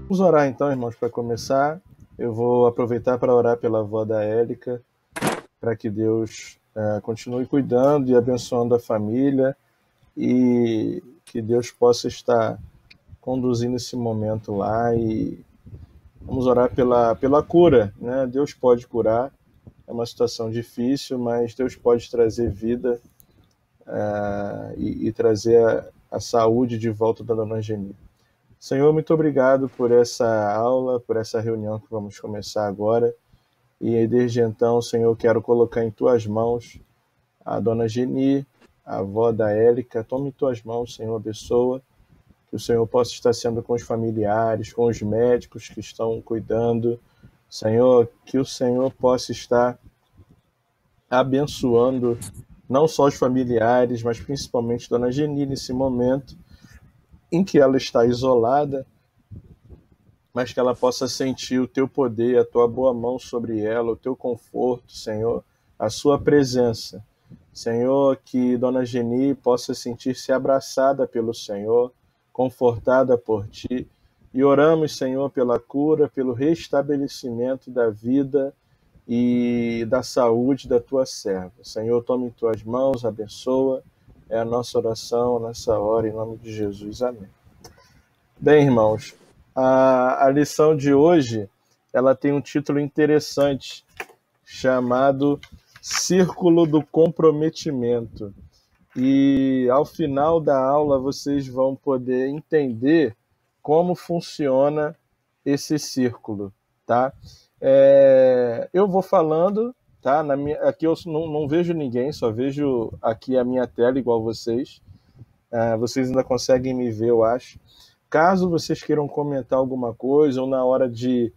Vamos orar então, irmãos, para começar. Eu vou aproveitar para orar pela avó da Érica, para que Deus continue cuidando e abençoando a família e que Deus possa estar conduzindo esse momento lá e vamos orar pela cura, né? Deus pode curar, é uma situação difícil, mas Deus pode trazer vida e trazer a saúde de volta da dona Geni. Senhor, muito obrigado por essa aula, por essa reunião que vamos começar agora. E desde então, Senhor, quero colocar em tuas mãos a dona Geni, a avó da Érica. Tome em tuas mãos, Senhor, abençoa. Que o Senhor possa estar sendo com os familiares, com os médicos que estão cuidando. Senhor, que o Senhor possa estar abençoando não só os familiares, mas principalmente dona Geni nesse momento em que ela está isolada, mas que ela possa sentir o teu poder, a tua boa mão sobre ela, o teu conforto, Senhor, a sua presença. Senhor, que Dona Geni possa sentir-se abraçada pelo Senhor, confortada por ti. E oramos, Senhor, pela cura, pelo restabelecimento da vida e da saúde da tua serva. Senhor, tome em tuas mãos, abençoa. É a nossa oração nessa hora, em nome de Jesus. Amém. Bem, irmãos, a lição de hoje ela tem um título interessante chamado Círculo do Comprometimento. E ao final da aula vocês vão poder entender como funciona esse círculo, tá? Eu vou falando, tá? Aqui eu não vejo ninguém, só vejo aqui a minha tela igual vocês. Vocês ainda conseguem me ver, eu acho. Caso vocês queiram comentar alguma coisa ou na hora de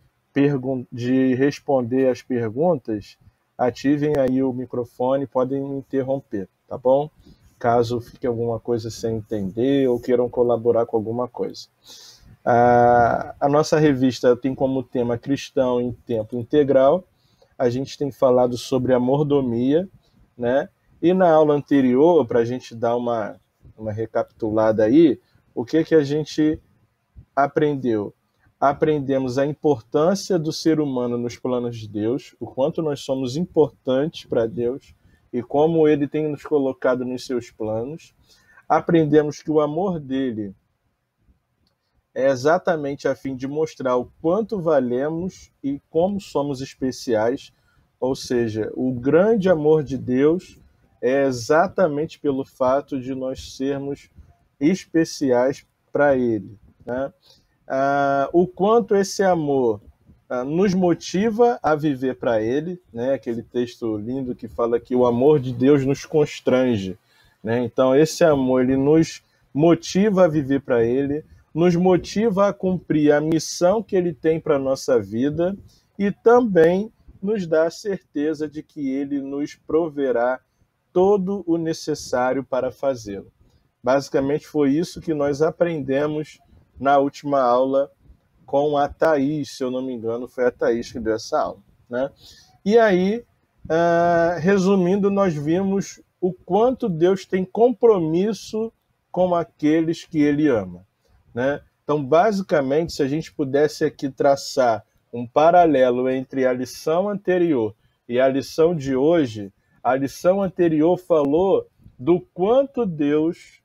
responder as perguntas, ativem aí o microfone, podem me interromper, tá bom? Caso fique alguma coisa sem entender ou queiram colaborar com alguma coisa. A nossa revista tem como tema Cristão em Tempo Integral. A gente tem falado sobre a mordomia, né? E na aula anterior, para a gente dar uma recapitulada aí, o que a gente aprendeu? Aprendemos a importância do ser humano nos planos de Deus, o quanto nós somos importantes para Deus e como ele tem nos colocado nos seus planos. Aprendemos que o amor dele é exatamente a fim de mostrar o quanto valemos e como somos especiais, ou seja, o grande amor de Deus é exatamente pelo fato de nós sermos especiais para Ele, né? O quanto esse amor nos motiva a viver para Ele, né? Aquele texto lindo que fala que o amor de Deus nos constrange, né? Então esse amor ele nos motiva a viver para Ele, nos motiva a cumprir a missão que Ele tem para a nossa vida e também nos dá a certeza de que Ele nos proverá todo o necessário para fazê-lo. Basicamente foi isso que nós aprendemos na última aula com a Thaís, se eu não me engano, foi a Thaís que deu essa aula, né? E aí, resumindo, nós vimos o quanto Deus tem compromisso com aqueles que Ele ama, né? Então, basicamente, se a gente pudesse aqui traçar um paralelo entre a lição anterior e a lição de hoje, a lição anterior falou do quanto Deus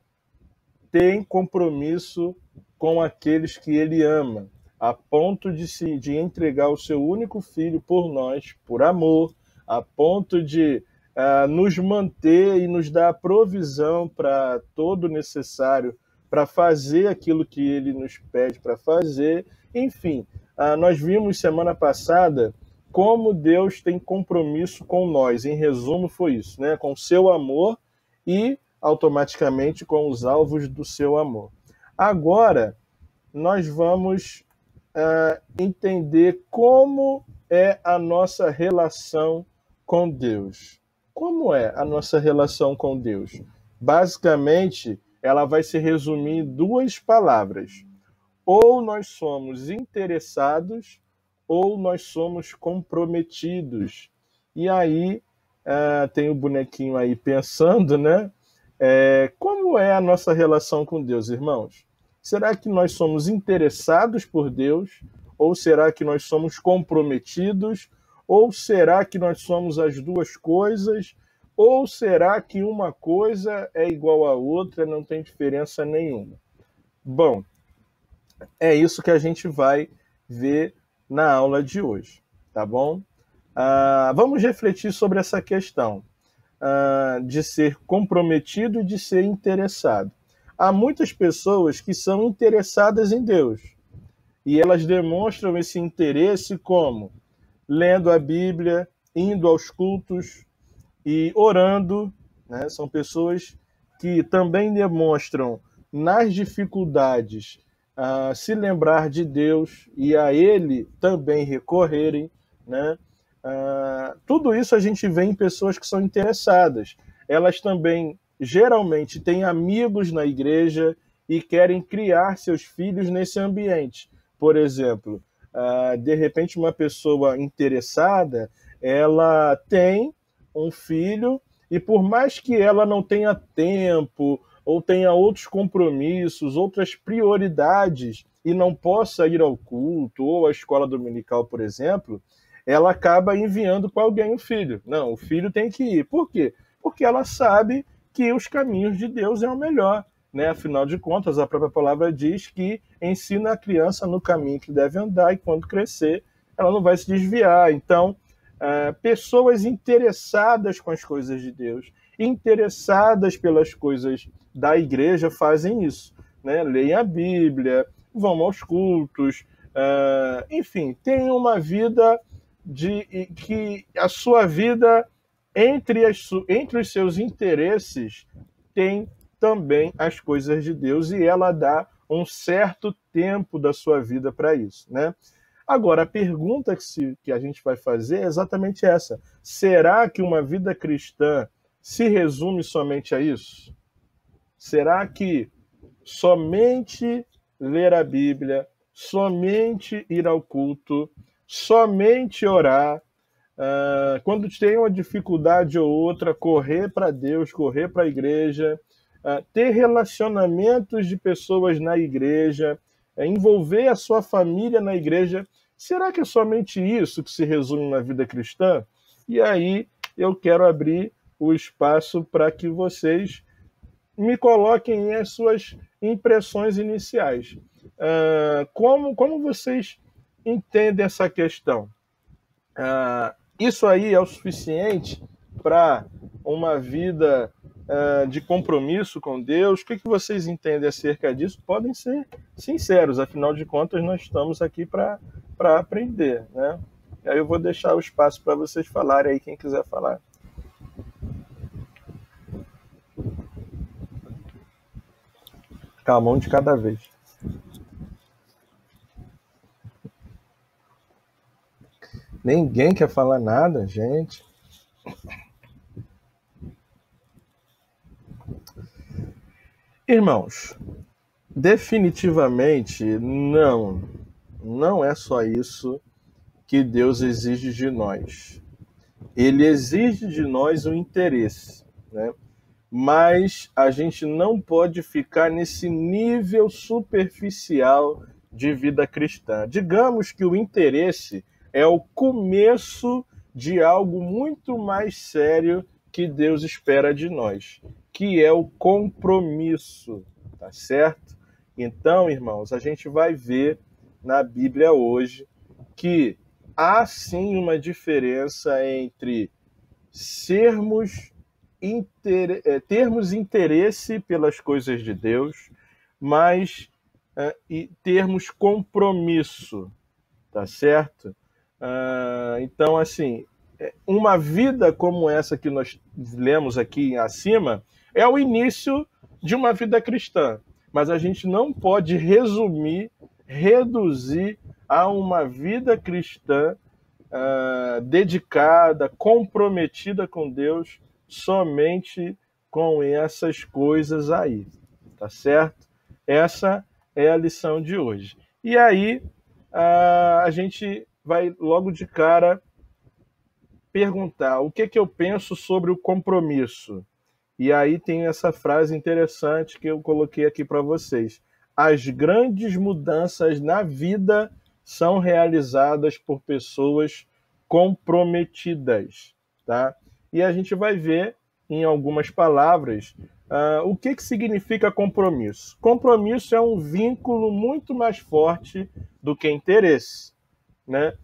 tem compromisso com aqueles que ele ama, a ponto de entregar o seu único filho por nós, por amor, a ponto de nos manter e nos dar a provisão para todo o necessário para fazer aquilo que ele nos pede para fazer. Enfim, nós vimos semana passada como Deus tem compromisso com nós. Em resumo, foi isso, né? Com o seu amor e automaticamente com os alvos do seu amor. Agora, nós vamos entender como é a nossa relação com Deus. Como é a nossa relação com Deus? Basicamente, ela vai se resumir em duas palavras. Ou nós somos interessados, ou nós somos comprometidos. E aí, tem o bonequinho aí pensando, né? Como é a nossa relação com Deus, irmãos? Será que nós somos interessados por Deus? Ou será que nós somos comprometidos? Ou será que nós somos as duas coisas? Ou será que uma coisa é igual à outra, não tem diferença nenhuma? Bom, é isso que a gente vai ver na aula de hoje, tá bom? Vamos refletir sobre essa questão de ser comprometido e de ser interessado. Há muitas pessoas que são interessadas em Deus e elas demonstram esse interesse como lendo a Bíblia, indo aos cultos e orando, né? São pessoas que também demonstram nas dificuldades se lembrar de Deus e a Ele também recorrerem, né? Tudo isso a gente vê em pessoas que são interessadas. Elas também, geralmente, têm amigos na igreja e querem criar seus filhos nesse ambiente. Por exemplo, de repente, uma pessoa interessada, ela tem um filho e por mais que ela não tenha tempo ou tenha outros compromissos, outras prioridades e não possa ir ao culto ou à escola dominical, por exemplo, ela acaba enviando para alguém o filho. Não, o filho tem que ir. Por quê? Porque ela sabe que os caminhos de Deus é o melhor, né? Afinal de contas, a própria palavra diz que ensina a criança no caminho que deve andar e quando crescer, ela não vai se desviar. Então, pessoas interessadas com as coisas de Deus, interessadas pelas coisas da igreja fazem isso, né? Leem a Bíblia, vão aos cultos, enfim, têm uma vida que a sua vida, entre os seus interesses, tem também as coisas de Deus e ela dá um certo tempo da sua vida para isso, né? Agora, a pergunta que a gente vai fazer é exatamente essa. Será que uma vida cristã se resume somente a isso? Será que somente ler a Bíblia, somente ir ao culto, somente orar, quando tem uma dificuldade ou outra, correr para Deus, correr para a igreja, ter relacionamentos de pessoas na igreja, envolver a sua família na igreja, será que é somente isso que se resume na vida cristã? E aí eu quero abrir o espaço para que vocês me coloquem as suas impressões iniciais. Como vocês entendem essa questão? Isso aí é o suficiente para uma vida de compromisso com Deus? O que vocês entendem acerca disso? Podem ser sinceros, afinal de contas, nós estamos aqui para aprender, né? E aí eu vou deixar o espaço para vocês falarem aí, quem quiser falar. Calma, um de cada vez. Ninguém quer falar nada, gente. Irmãos, definitivamente não é só isso que Deus exige de nós. Ele exige de nós o interesse, né? Mas a gente não pode ficar nesse nível superficial de vida cristã. Digamos que o interesse é o começo de algo muito mais sério que Deus espera de nós, que é o compromisso, tá certo? Então, irmãos, a gente vai ver na Bíblia hoje que há sim uma diferença entre termos interesse pelas coisas de Deus, mas e termos compromisso, tá certo? Então, assim, uma vida como essa que nós lemos aqui acima é o início de uma vida cristã, mas a gente não pode reduzir a uma vida cristã dedicada, comprometida com Deus, somente com essas coisas aí, tá certo? Essa é a lição de hoje. E aí, a gente vai logo de cara perguntar o que eu penso sobre o compromisso. E aí tem essa frase interessante que eu coloquei aqui para vocês. as grandes mudanças na vida são realizadas por pessoas comprometidas, tá? E a gente vai ver em algumas palavras o que significa compromisso. Compromisso é um vínculo muito mais forte do que interesse, né?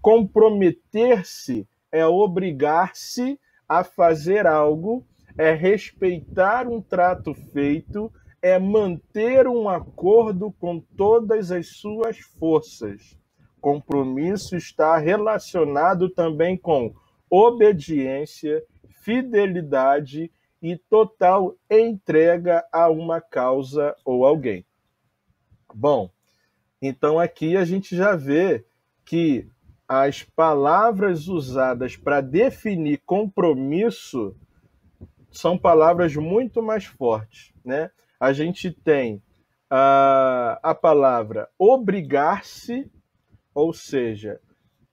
Comprometer-se é obrigar-se a fazer algo, é respeitar um trato feito, é manter um acordo com todas as suas forças. Compromisso está relacionado também com obediência, fidelidade e total entrega a uma causa ou alguém. Bom, então aqui a gente já vê que as palavras usadas para definir compromisso são palavras muito mais fortes, né? A gente tem a palavra obrigar-se, ou seja,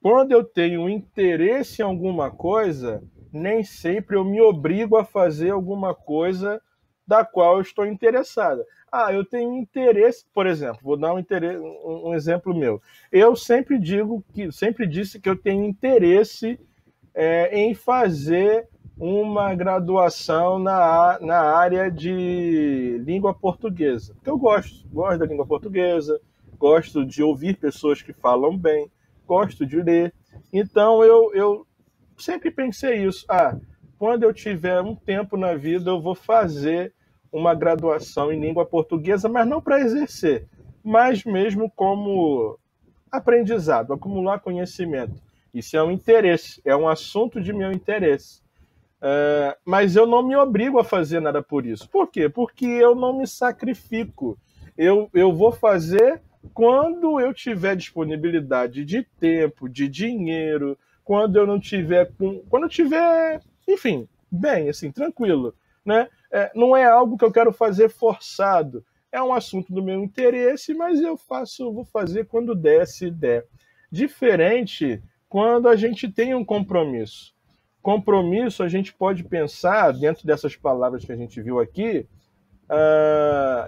quando eu tenho interesse em alguma coisa, nem sempre eu me obrigo a fazer alguma coisa da qual eu estou interessada. Eu tenho interesse, por exemplo, vou dar um exemplo meu. Eu sempre disse que eu tenho interesse em fazer uma graduação na área de língua portuguesa. Porque eu gosto da língua portuguesa, gosto de ouvir pessoas que falam bem, gosto de ler. Então, eu sempre pensei isso. Quando eu tiver um tempo na vida, eu vou fazer uma graduação em língua portuguesa, mas não para exercer, mas mesmo como aprendizado, acumular conhecimento. Isso é um interesse, é um assunto de meu interesse. Mas eu não me obrigo a fazer nada por isso. Por quê? Porque eu não me sacrifico. Eu vou fazer quando eu tiver disponibilidade de tempo, de dinheiro, quando eu não tiver quando eu tiver, enfim, bem, assim, tranquilo, né? Não é algo que eu quero fazer forçado. É um assunto do meu interesse, mas vou fazer quando der, se der. Diferente quando a gente tem um compromisso. Compromisso, a gente pode pensar, dentro dessas palavras que a gente viu aqui,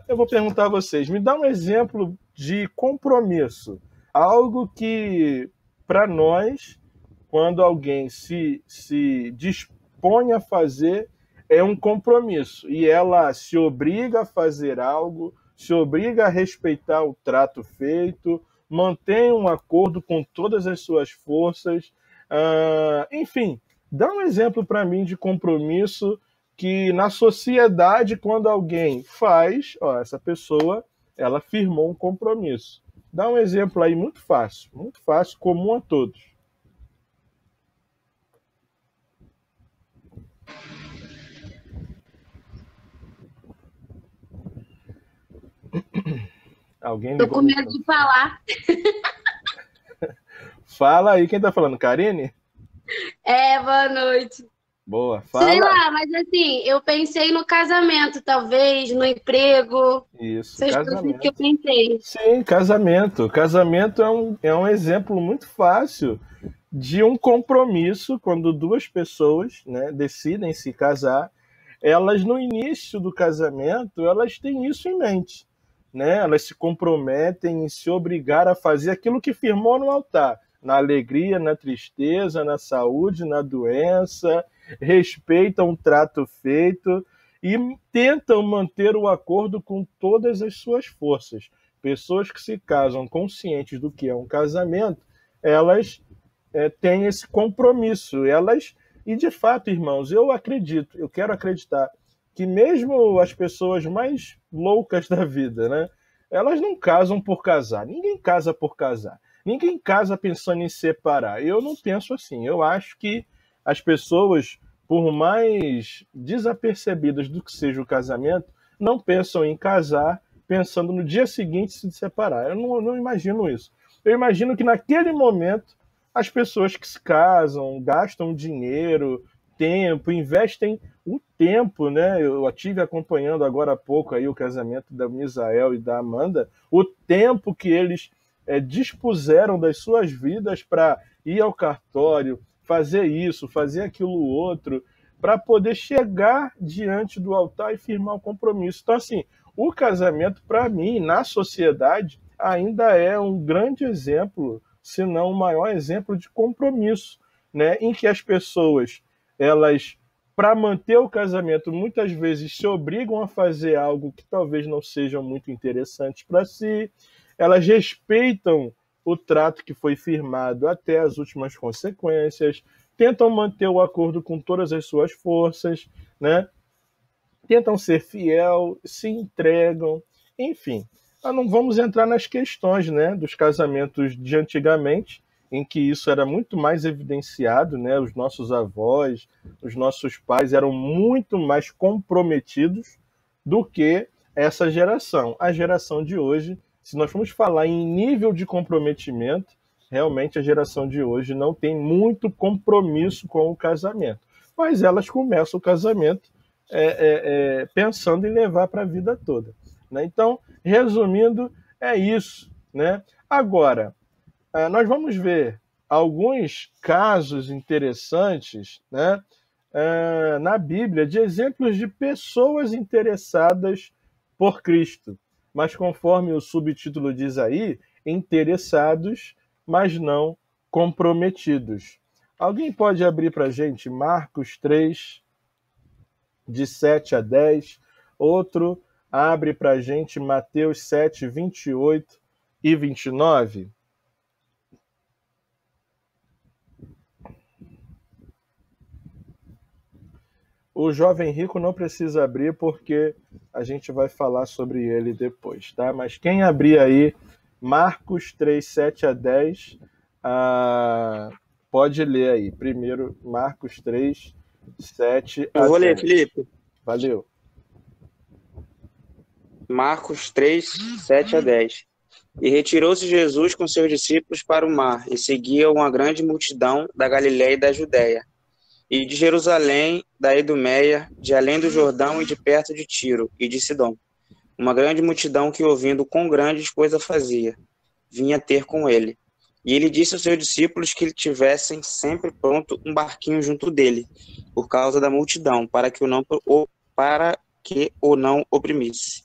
eu vou perguntar a vocês, me dá um exemplo de compromisso. Algo que, para nós, quando alguém se dispõe a fazer, é um compromisso. E ela se obriga a fazer algo, se obriga a respeitar o trato feito, mantém um acordo com todas as suas forças. Enfim, dá um exemplo para mim de compromisso que na sociedade, quando alguém faz, essa pessoa, ela firmou um compromisso. Dá um exemplo aí muito fácil, comum a todos. Alguém Tô ligou com o medo de falar. Fala aí, quem tá falando? Karine? Boa noite. Boa, Sei fala. lá, mas assim, eu pensei no casamento, talvez, no emprego. Isso, Essas coisas que eu casamento. pensei. Sim, casamento. Casamento é um exemplo muito fácil de um compromisso quando duas pessoas, né, decidem se casar. Elas, no início do casamento, elas têm isso em mente, né? Elas se comprometem em se obrigar a fazer aquilo que firmou no altar, na alegria, na tristeza, na saúde, na doença, respeitam o trato feito e tentam manter o acordo com todas as suas forças. Pessoas que se casam conscientes do que é um casamento, elas têm esse compromisso. E de fato, irmãos, eu quero acreditar que mesmo as pessoas mais loucas da vida, né, elas não casam por casar. Ninguém casa por casar. Ninguém casa pensando em separar. Eu não penso assim. Eu acho que as pessoas, por mais desapercebidas do que seja o casamento, não pensam em casar pensando no dia seguinte se separar. Eu não imagino isso. Eu imagino que naquele momento as pessoas que se casam gastam dinheiro, tempo, investem o tempo, né? Eu estive acompanhando agora há pouco aí o casamento da Misael e da Amanda, o tempo que eles dispuseram das suas vidas para ir ao cartório, fazer isso, fazer aquilo outro, para poder chegar diante do altar e firmar o compromisso. Então, assim, o casamento, para mim, na sociedade, ainda é um grande exemplo, se não o maior exemplo de compromisso, né? Em que as pessoas, elas, para manter o casamento, muitas vezes se obrigam a fazer algo que talvez não seja muito interessante para si, elas respeitam o trato que foi firmado até as últimas consequências, tentam manter o acordo com todas as suas forças, né? Tentam ser fiel, se entregam, enfim. Não vamos entrar nas questões, né, dos casamentos de antigamente, em que isso era muito mais evidenciado, né? Os nossos avós, os nossos pais eram muito mais comprometidos do que essa geração. A geração de hoje, se nós formos falar em nível de comprometimento, realmente a geração de hoje não tem muito compromisso com o casamento. Mas elas começam o casamento pensando em levar para a vida toda, né? Então, resumindo, é isso, né? Agora, nós vamos ver alguns casos interessantes, né, na Bíblia de exemplos de pessoas interessadas por Cristo, mas conforme o subtítulo diz aí, interessados, mas não comprometidos. Alguém pode abrir para a gente Marcos 3, de 7 a 10. Outro abre para a gente Mateus 7, 28 e 29. O jovem rico não precisa abrir porque a gente vai falar sobre ele depois, tá? Mas quem abrir aí Marcos 3, 7 a 10, pode ler aí. Primeiro, Marcos 3, 7 a 10. Eu vou ler, Felipe. Valeu. Marcos 3, 7 a 10. E retirou-se Jesus com seus discípulos para o mar, e seguia uma grande multidão da Galiléia e da Judéia, e de Jerusalém, da Idumeia, de além do Jordão e de perto de Tiro e de Sidom. Uma grande multidão que, ouvindo quão grandes coisas fazia, vinha ter com ele. E ele disse aos seus discípulos que tivessem sempre pronto um barquinho junto dele, por causa da multidão, para que o não oprimisse.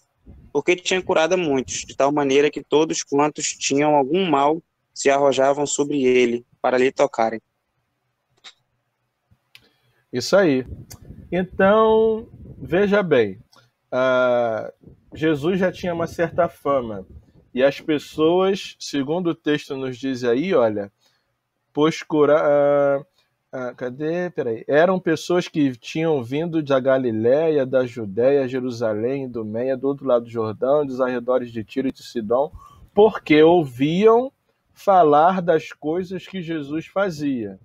Porque tinha curado a muitos, de tal maneira que todos quantos tinham algum mal se arrojavam sobre ele, para lhe tocarem. Isso aí. Então, veja bem, Jesus já tinha uma certa fama, e as pessoas, segundo o texto nos diz aí, olha, eram pessoas que tinham vindo da Galiléia, da Judéia, Jerusalém, Idumeia, do outro lado do Jordão, dos arredores de Tiro e de Sidom, porque ouviam falar das coisas que Jesus fazia.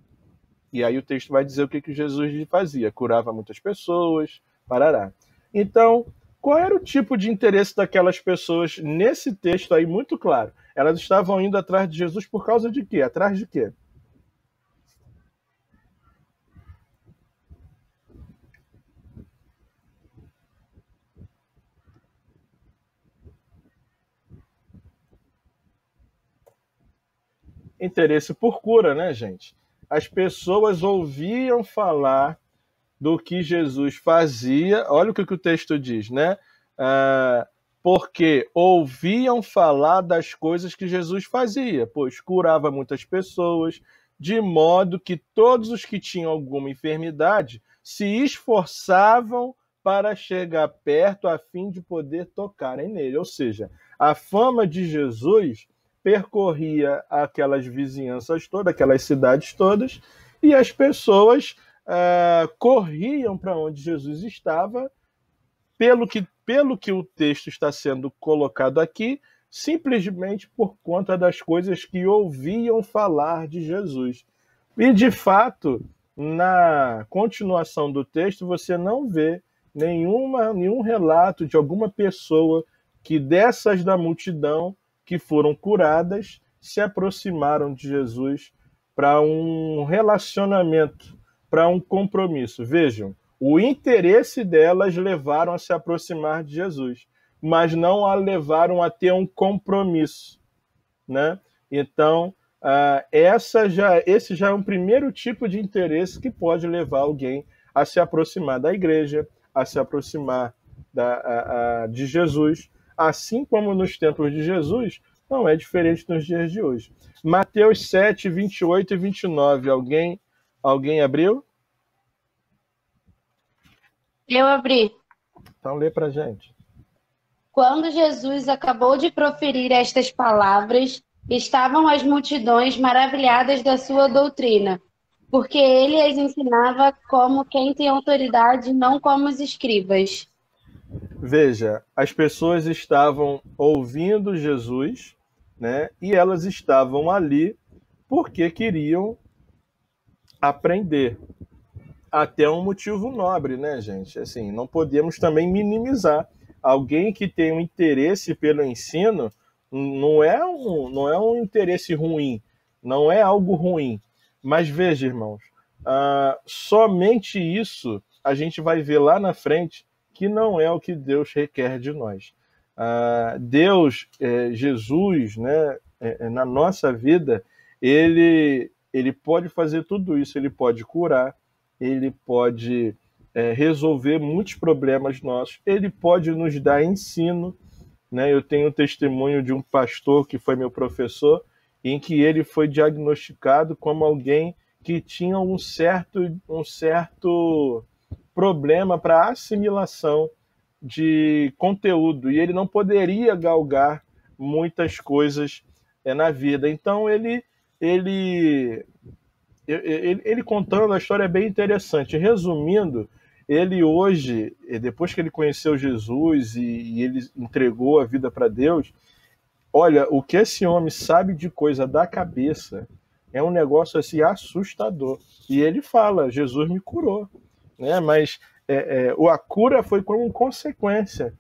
E aí o texto vai dizer o que Jesus fazia. Curava muitas pessoas, parará. Então, qual era o tipo de interesse daquelas pessoas nesse texto aí, muito claro? Elas estavam indo atrás de Jesus por causa de quê? Atrás de quê? Interesse por cura, né, gente? As pessoas ouviam falar do que Jesus fazia. Olha o que o texto diz, né? Porque ouviam falar das coisas que Jesus fazia, pois curava muitas pessoas, de modo que todos os que tinham alguma enfermidade se esforçavam para chegar perto a fim de poder tocarem nele. Ou seja, a fama de Jesus percorria aquelas vizinhanças todas, aquelas cidades todas, e as pessoas corriam para onde Jesus estava, pelo que o texto está sendo colocado aqui, simplesmente por conta das coisas que ouviam falar de Jesus. E, de fato, na continuação do texto, você não vê nenhum relato de alguma pessoa que dessas da multidão que foram curadas se aproximaram de Jesus para um relacionamento, para um compromisso. Vejam, o interesse delas levaram a se aproximar de Jesus, mas não a levaram a ter um compromisso, né? Então, esse já é um primeiro tipo de interesse que pode levar alguém a se aproximar da igreja, a se aproximar de Jesus, assim como nos tempos de Jesus, não é diferente nos dias de hoje. Mateus 7, 28 e 29. Alguém abriu? Eu abri. Então lê para a gente. Quando Jesus acabou de proferir estas palavras, estavam as multidões maravilhadas da sua doutrina, porque ele as ensinava como quem tem autoridade, não como os escribas. Veja, as pessoas estavam ouvindo Jesus, né? E elas estavam ali porque queriam aprender. Até um motivo nobre, né, gente? Assim, não podemos também minimizar. Alguém que tem um interesse pelo ensino não é um interesse ruim, não é algo ruim. Mas veja, irmãos, somente isso a gente vai ver lá na frente que não é o que Deus requer de nós. Deus, Jesus, né, na nossa vida, ele pode fazer tudo isso, ele pode curar, ele pode resolver muitos problemas nossos, ele pode nos dar ensino, né? Eu tenho um testemunho de um pastor que foi meu professor, em que ele foi diagnosticado como alguém que tinha um certo problema para assimilação de conteúdo, e ele não poderia galgar muitas coisas na vida. Então ele contando a história é bem interessante. Resumindo, ele hoje, depois que ele conheceu Jesus e ele entregou a vida para Deus, olha, o que esse homem sabe de coisa da cabeça é um negócio assim assustador. E ele fala, Jesus me curou, né? Mas a cura foi como consequência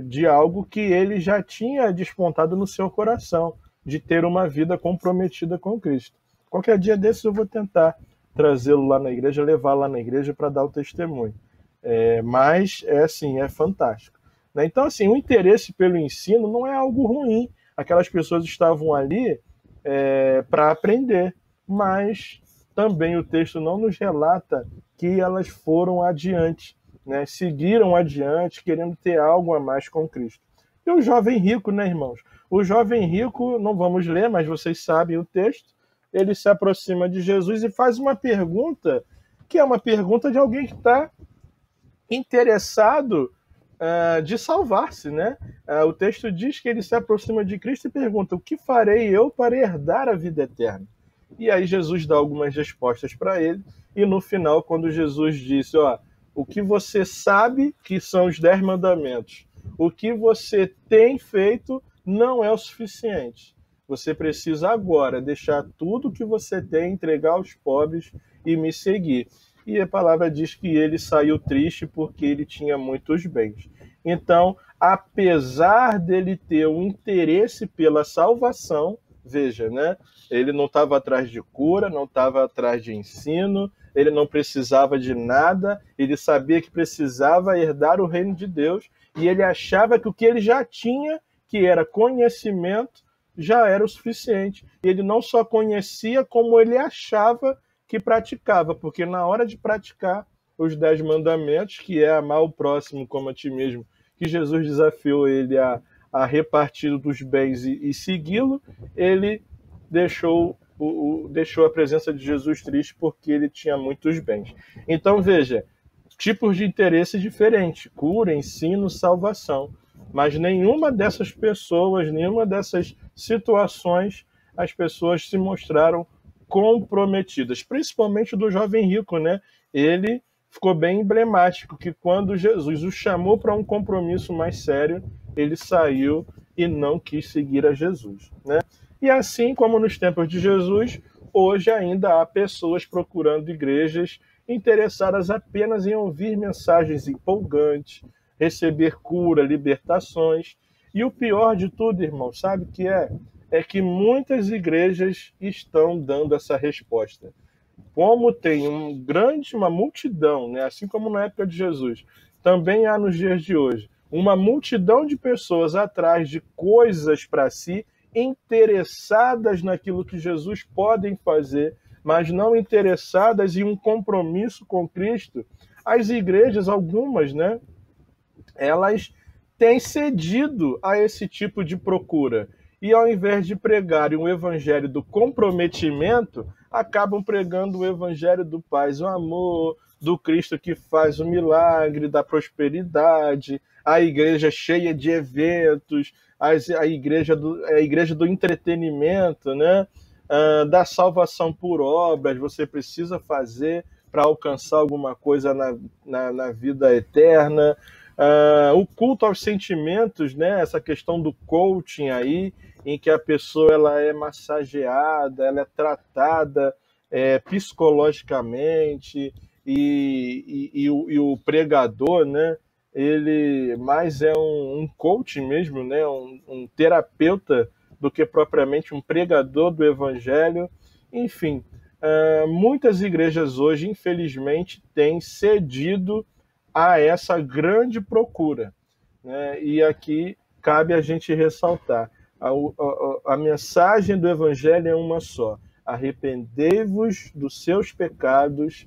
de algo que ele já tinha despontado no seu coração, de ter uma vida comprometida com Cristo. Qualquer dia desses eu vou tentar trazê-lo lá na igreja, levar lá na igreja para dar o testemunho. Mas assim, é fantástico, né? Então, assim, o interesse pelo ensino não é algo ruim. Aquelas pessoas estavam ali para aprender, mas também o texto não nos relata que elas foram adiante, né? Seguiram adiante, querendo ter algo a mais com Cristo. E o jovem rico, né, irmãos? O jovem rico, não vamos ler, mas vocês sabem o texto, ele se aproxima de Jesus e faz uma pergunta, que é uma pergunta de alguém que está interessado de salvar-se, né? O texto diz que ele se aproxima de Cristo e pergunta: o que farei eu para herdar a vida eterna? E aí Jesus dá algumas respostas para ele, e no final, quando Jesus disse, o que você sabe que são os 10 mandamentos, o que você tem feito não é o suficiente. Você precisa agora deixar tudo que você tem, entregar aos pobres e me seguir. E a palavra diz que ele saiu triste porque ele tinha muitos bens. Então, apesar dele ter um interesse pela salvação, veja, né? Ele não estava atrás de cura, não estava atrás de ensino, ele não precisava de nada, ele sabia que precisava herdar o reino de Deus, e ele achava que o que ele já tinha, que era conhecimento, já era o suficiente. Ele não só conhecia, como ele achava que praticava, porque na hora de praticar os 10 mandamentos, que é amar o próximo como a ti mesmo, que Jesus desafiou ele a repartir dos bens e segui-lo, ele deixou a presença de Jesus triste porque ele tinha muitos bens. Então, veja, tipos de interesse diferentes: cura, ensino, salvação. Mas nenhuma dessas pessoas, nenhuma dessas situações, as pessoas se mostraram comprometidas, principalmente do jovem rico, né? Ele ficou bem emblemático que quando Jesus o chamou para um compromisso mais sério, ele saiu e não quis seguir a Jesus, né? E assim como nos tempos de Jesus, hoje ainda há pessoas procurando igrejas interessadas apenas em ouvir mensagens empolgantes, receber cura, libertações. E o pior de tudo, irmão, sabe o que é? É que muitas igrejas estão dando essa resposta. Como tem uma multidão, né? Assim como na época de Jesus, também há nos dias de hoje, uma multidão de pessoas atrás de coisas para si, interessadas naquilo que Jesus pode fazer, mas não interessadas em um compromisso com Cristo. As igrejas, algumas, né? elas têm cedido a esse tipo de procura. E ao invés de pregarem o evangelho do comprometimento, acabam pregando o evangelho do paz, o amor, do Cristo que faz o milagre, da prosperidade, a igreja cheia de eventos, a igreja do entretenimento, né? Da salvação por obras, você precisa fazer para alcançar alguma coisa na vida eterna. O culto aos sentimentos, né? Essa questão do coaching aí, em que a pessoa ela é massageada, ela é tratada psicologicamente, e o pregador, né? Ele mais é um coach mesmo, né? Um terapeuta do que propriamente um pregador do evangelho. Enfim, muitas igrejas hoje, infelizmente, têm cedido a essa grande procura, né? E aqui cabe a gente ressaltar: a mensagem do evangelho é uma só: arrependei-vos dos seus pecados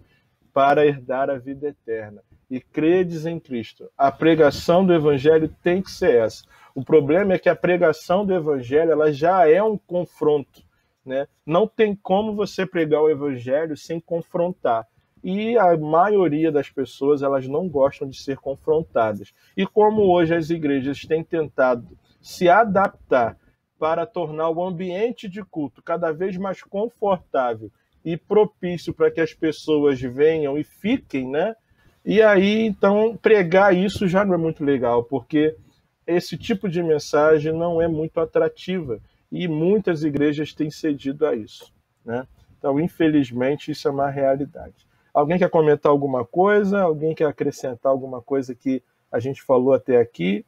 para herdar a vida eterna e credes em Cristo. A pregação do evangelho tem que ser essa. O problema é que a pregação do evangelho ela já é um confronto, né? Não tem como você pregar o evangelho sem confrontar. E a maioria das pessoas elas não gostam de ser confrontadas. E como hoje as igrejas têm tentado se adaptar para tornar o ambiente de culto cada vez mais confortável e propício para que as pessoas venham e fiquem, né? E aí, então, pregar isso já não é muito legal, porque esse tipo de mensagem não é muito atrativa e muitas igrejas têm cedido a isso, né? Então, infelizmente, isso é uma realidade. Alguém quer comentar alguma coisa? Alguém quer acrescentar alguma coisa que a gente falou até aqui?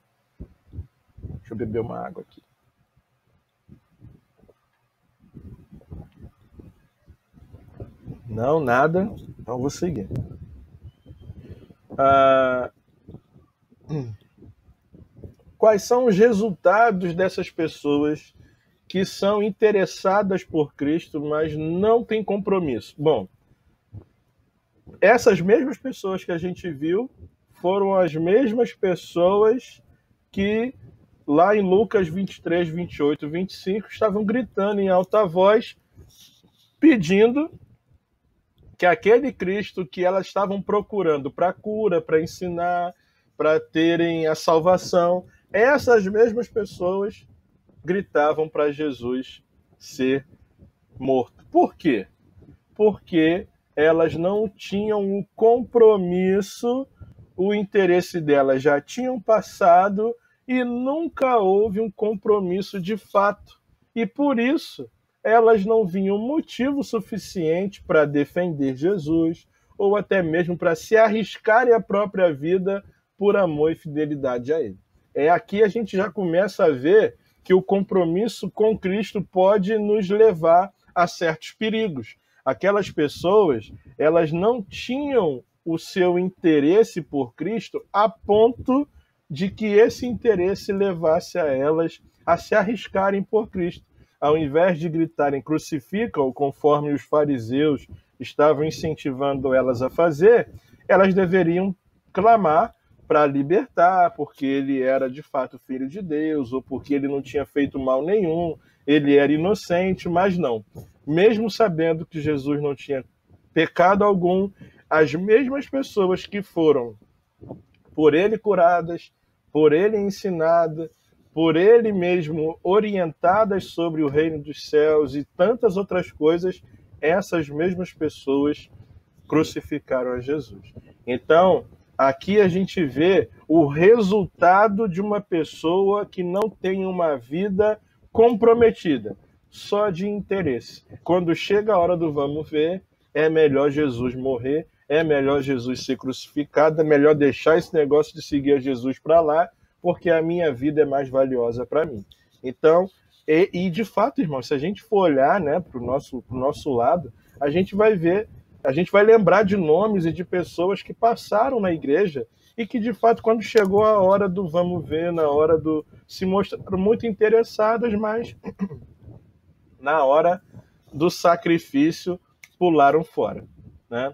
Deixa eu beber uma água aqui. Não, nada. Então vou seguir. Quais são os resultados dessas pessoas que são interessadas por Cristo, mas não têm compromisso? Bom, essas mesmas pessoas que a gente viu foram as mesmas pessoas que lá em Lucas 23, 28, 25 estavam gritando em alta voz, pedindo que aquele Cristo que elas estavam procurando para cura, para ensinar, para terem a salvação, essas mesmas pessoas gritavam para Jesus ser morto. Por quê? Porque elas não tinham o compromisso, o interesse delas já tinham passado e nunca houve um compromisso de fato. E por isso elas não viam motivo suficiente para defender Jesus ou até mesmo para se arriscarem a própria vida por amor e fidelidade a ele. Aqui a gente já começa a ver que o compromisso com Cristo pode nos levar a certos perigos. Aquelas pessoas, elas não tinham o seu interesse por Cristo a ponto de que esse interesse levasse a elas a se arriscarem por Cristo. Ao invés de gritarem crucifica-o, conforme os fariseus estavam incentivando elas a fazer, elas deveriam clamar para libertar, porque ele era de fato filho de Deus, ou porque ele não tinha feito mal nenhum, ele era inocente, mas não. Mesmo sabendo que Jesus não tinha pecado algum, as mesmas pessoas que foram por ele curadas, por ele ensinadas, por ele mesmo orientadas sobre o reino dos céus e tantas outras coisas, essas mesmas pessoas crucificaram a Jesus. Então, aqui a gente vê o resultado de uma pessoa que não tem uma vida comprometida, só de interesse. Quando chega a hora do vamos ver, é melhor Jesus morrer, é melhor Jesus ser crucificado, é melhor deixar esse negócio de seguir a Jesus para lá, porque a minha vida é mais valiosa para mim. Então, de fato, irmão, se a gente for olhar, né, para o nosso lado, a gente vai ver, a gente vai lembrar de nomes e de pessoas que passaram na igreja e que, de fato, quando chegou a hora do vamos ver, na hora do se mostraram muito interessadas, mas na hora do sacrifício pularam fora, né?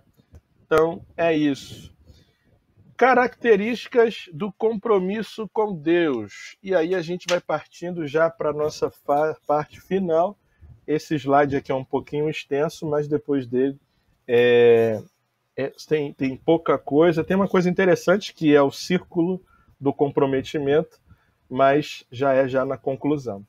Então, é isso. Características do compromisso com Deus. E aí a gente vai partindo já para a nossa parte final. Esse slide aqui é um pouquinho extenso, mas depois dele tem pouca coisa. Tem uma coisa interessante que é o círculo do comprometimento, mas já na conclusão.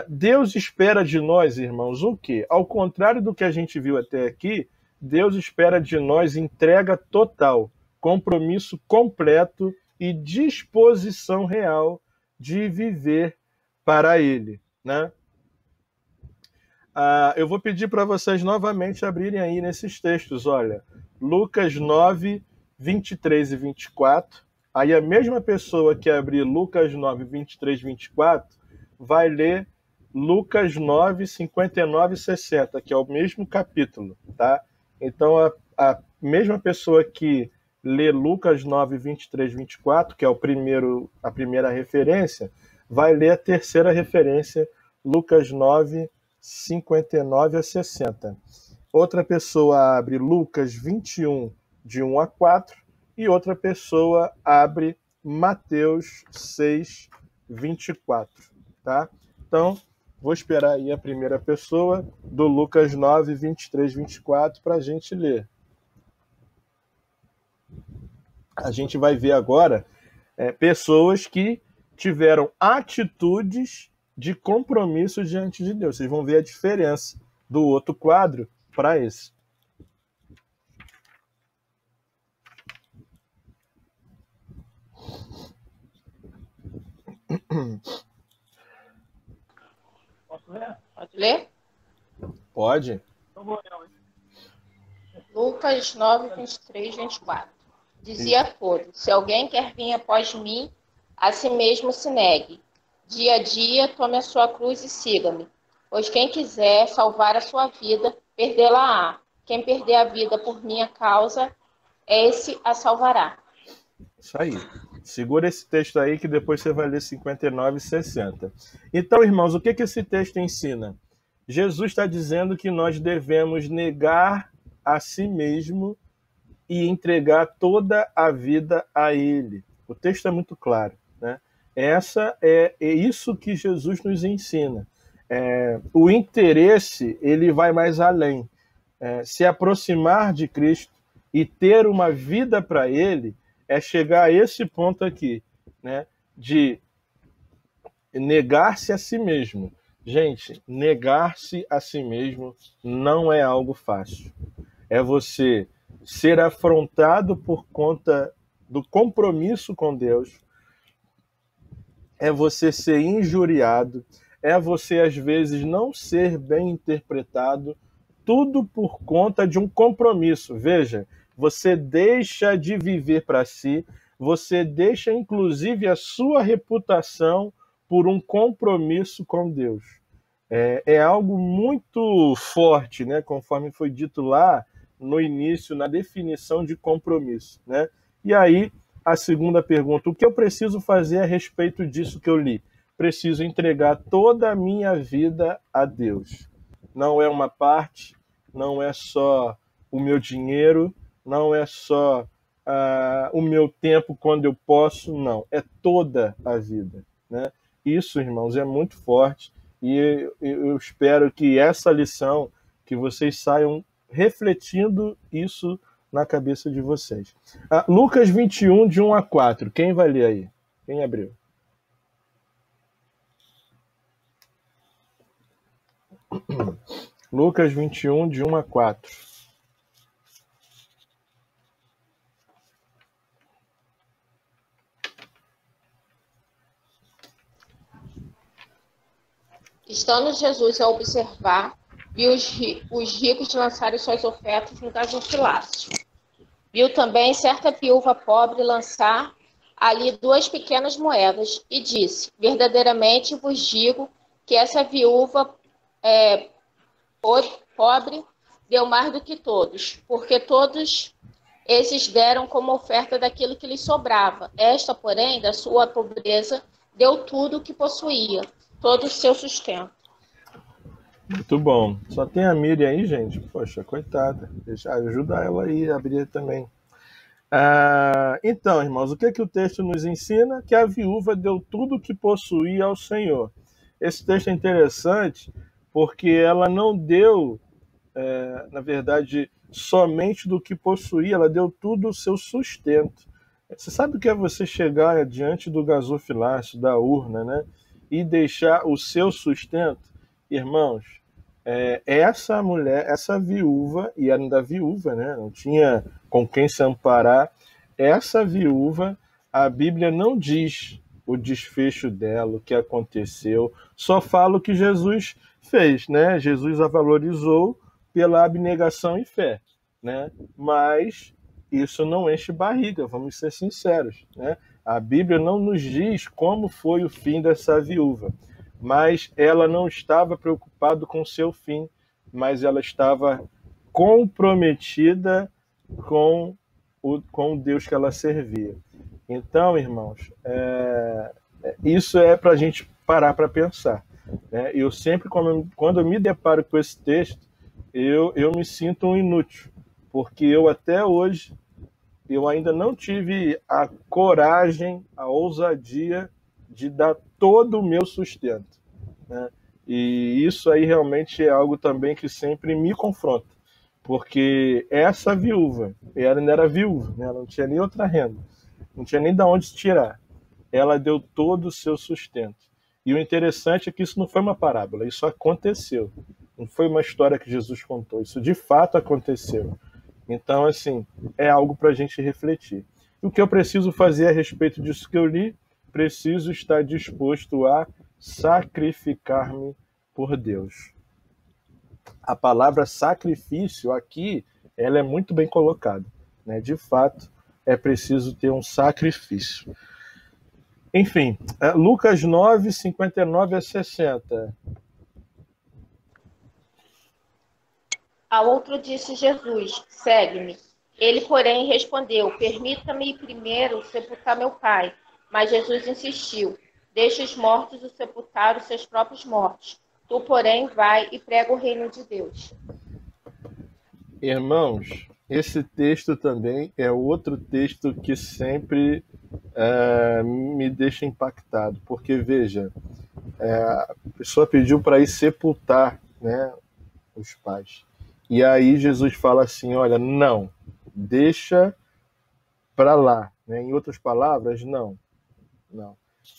Deus espera de nós, irmãos, o quê? Ao contrário do que a gente viu até aqui, Deus espera de nós entrega total, compromisso completo e disposição real de viver para Ele, né? Eu vou pedir para vocês novamente abrirem aí nesses textos, olha, Lucas 9, 23 e 24. Aí a mesma pessoa que abrir Lucas 9, 23 e 24 vai ler Lucas 9, 59 e 60, que é o mesmo capítulo, tá? Então a mesma pessoa que lê Lucas 9, 23 e 24, que é a primeira referência, vai ler a terceira referência, Lucas 9, 59 a 60. Outra pessoa abre Lucas 21, de 1 a 4, e outra pessoa abre Mateus 6, 24. Tá? Então, vou esperar aí a primeira pessoa do Lucas 9, 23, 24 para a gente ler. A gente vai ver agora pessoas que tiveram atitudes de compromisso diante de Deus. Vocês vão ver a diferença do outro quadro para esse. Posso ler? Pode ler? Pode. Lucas 9, 23, 24. Dizia a todos: se alguém quer vir após mim, a si mesmo se negue. Dia a dia, tome a sua cruz e siga-me. Pois quem quiser salvar a sua vida, perdê-la-á. Quem perder a vida por minha causa, esse a salvará. Isso aí. Segura esse texto aí que depois você vai ler 59 e 60. Então, irmãos, o que esse texto ensina? Jesus está dizendo que nós devemos negar a si mesmo e entregar toda a vida a Ele. O texto é muito claro, né? É isso que Jesus nos ensina. O interesse, ele vai mais além. Se aproximar de Cristo e ter uma vida para Ele é chegar a esse ponto aqui, né? De negar-se a si mesmo. Gente, negar-se a si mesmo não é algo fácil. É você ser afrontado por conta do compromisso com Deus, é você ser injuriado, é você, às vezes, não ser bem interpretado, tudo por conta de um compromisso. Veja, você deixa de viver para si, você deixa, inclusive, a sua reputação por um compromisso com Deus. É algo muito forte, né? Conforme foi dito lá no início, na definição de compromisso, né? E aí, a segunda pergunta: o que eu preciso fazer a respeito disso que eu li? Preciso entregar toda a minha vida a Deus. Não é uma parte, não é só o meu dinheiro, não é só o meu tempo quando eu posso, não. É toda a vida, né? Isso, irmãos, é muito forte e eu espero que essa lição, que vocês saiam refletindo isso na cabeça de vocês. Lucas 21, de 1 a 4. Quem vai ler aí? Quem abriu? Lucas 21, de 1 a 4. Estando Jesus a observar, viu os ricos lançarem suas ofertas no gasofilácio. Viu também certa viúva pobre lançar ali 2 pequenas moedas e disse: verdadeiramente vos digo que essa viúva pobre deu mais do que todos, porque todos esses deram como oferta daquilo que lhes sobrava. Esta, porém, da sua pobreza, deu tudo o que possuía, todo o seu sustento. Muito bom. Só tem a Miriam aí, gente? Poxa, coitada. Deixa, ajuda ela aí a abrir também. Então, irmãos, o que que o texto nos ensina? Que a viúva deu tudo o que possuía ao Senhor. Esse texto é interessante porque ela não deu, na verdade, somente do que possuía, ela deu tudo o seu sustento. Você sabe o que é você chegar diante do gasofilácio, da urna, né? E deixar o seu sustento? Irmãos, essa mulher, essa viúva, e ainda viúva, né? Não tinha com quem se amparar. Essa viúva, a Bíblia não diz o desfecho dela, o que aconteceu, só fala o que Jesus fez, né? Jesus a valorizou pela abnegação e fé, né? Mas isso não enche barriga, vamos ser sinceros, né? A Bíblia não nos diz como foi o fim dessa viúva, mas ela não estava preocupada com o seu fim, mas ela estava comprometida com o Deus que ela servia. Então, irmãos, isso é para a gente parar para pensar, né? Eu sempre, quando eu me deparo com esse texto, eu me sinto um inútil, porque eu até hoje eu ainda não tive a coragem, a ousadia de dar todo o meu sustento, né? E isso aí realmente é algo também que sempre me confronta, porque essa viúva, ela ainda era viúva, né? Ela não tinha nem outra renda, não tinha nem de onde se tirar. Ela deu todo o seu sustento. E o interessante é que isso não foi uma parábola, isso aconteceu. Não foi uma história que Jesus contou, isso de fato aconteceu. Então, assim, é algo para a gente refletir. E o que eu preciso fazer a respeito disso que eu li? Preciso estar disposto a sacrificar-me por Deus. A palavra sacrifício aqui, ela é muito bem colocada, né? De fato, é preciso ter um sacrifício. Enfim, Lucas 9, 59 a 60. Ao outro disse Jesus: segue-me. Ele, porém, respondeu: permita-me primeiro sepultar meu pai. Mas Jesus insistiu: deixa os mortos o sepultar os seus próprios mortos. Tu, porém, vai e prega o reino de Deus. Irmãos, esse texto também é outro texto que sempre me deixa impactado, porque veja, a pessoa pediu para ir sepultar, né, os pais. E aí Jesus fala assim, olha, não, deixa para lá, né? Em outras palavras, não.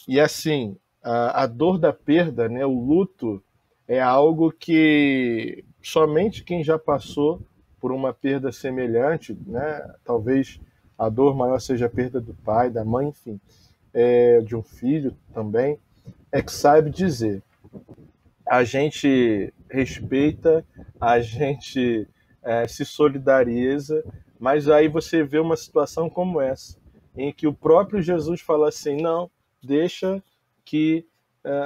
E assim, a dor da perda, né, o luto, é algo que somente quem já passou por uma perda semelhante, né, talvez a dor maior seja a perda do pai, da mãe, enfim, de um filho também, é que sabe dizer. A gente respeita, a gente se solidariza, mas aí você vê uma situação como essa, em que o próprio Jesus fala assim, não, deixa que